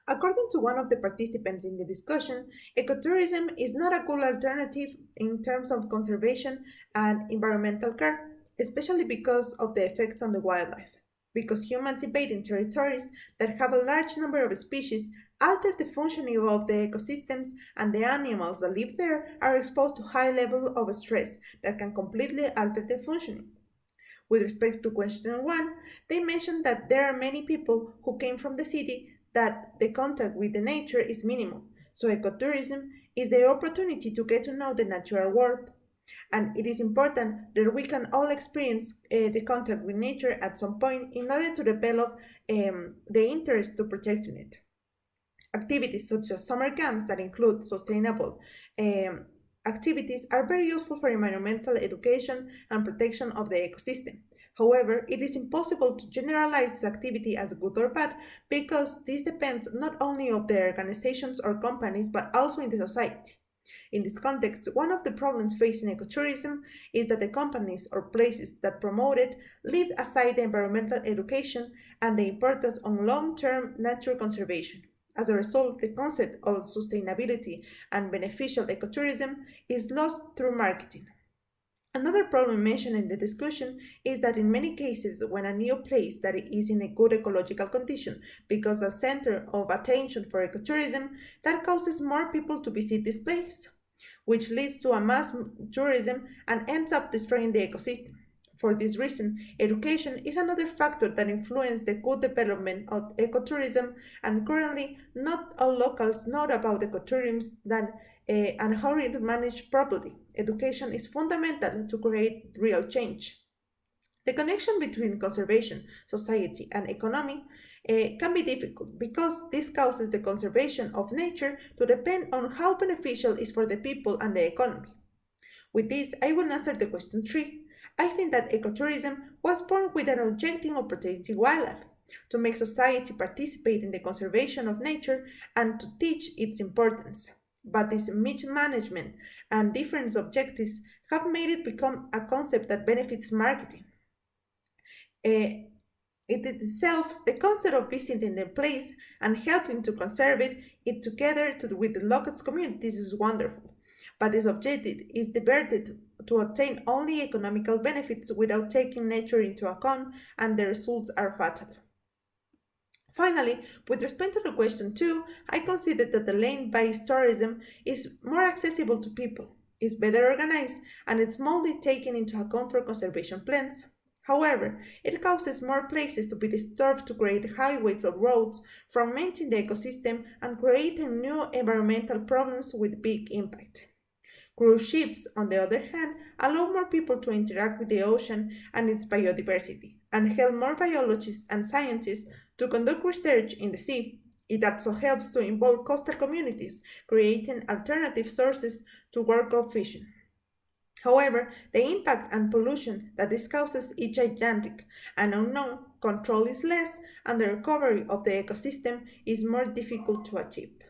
According to one of the participants in the discussion, ecotourism is not a good alternative in terms of conservation and environmental care, especially because of the effects on the wildlife. Because humans invading territories that have a large number of species alter the functioning of the ecosystems, and the animals that live there are exposed to high level of stress that can completely alter their functioning. With respect to question one, they mentioned that there are many people who came from the city that the contact with the nature is minimal. So ecotourism is the opportunity to get to know the natural world. And it is important that we can all experience the contact with nature at some point in order to develop the interest to protecting it. Activities such as summer camps that include sustainable um, activities are very useful for environmental education and protection of the ecosystem. However, it is impossible to generalize this activity as good or bad because this depends not only on the organizations or companies but also in the society. In this context, one of the problems facing ecotourism is that the companies or places that promote it leave aside the environmental education and the importance on long-term nature conservation. As a result, the concept of sustainability and beneficial ecotourism is lost through marketing. Another problem mentioned in the discussion is that in many cases, when a new place that is in a good ecological condition becomes a center of attention for ecotourism, that causes more people to visit this place, which leads to a mass tourism and ends up destroying the ecosystem. For this reason, education is another factor that influences the good development of ecotourism, and currently, not all locals know about ecotourism and how it is managed properly. Education is fundamental to create real change. The connection between conservation, society, and economy can be difficult because this causes the conservation of nature to depend on how beneficial it is for the people and the economy. With this, I will answer the question 3. I think that ecotourism was born with an objective of protecting wildlife, to make society participate in the conservation of nature and to teach its importance. But this mismanagement and different objectives have made it become a concept that benefits marketing. Eh, it itself, the concept of visiting the place and helping to conserve it together with the local communities is wonderful. But this objective is diverted to obtain only economical benefits without taking nature into account, and the results are fatal. Finally, with respect to the question 2, I consider that the land-based tourism is more accessible to people, is better organized, and it's mostly taken into account for conservation plans. However, it causes more places to be disturbed to create highways or roads, fragmenting the ecosystem and creating new environmental problems with big impact. Cruise ships, on the other hand, allow more people to interact with the ocean and its biodiversity, and help more biologists and scientists to conduct research in the sea. It also helps to involve coastal communities, creating alternative sources to work of fishing. However, the impact and pollution that this causes is gigantic and unknown, control is less, and the recovery of the ecosystem is more difficult to achieve.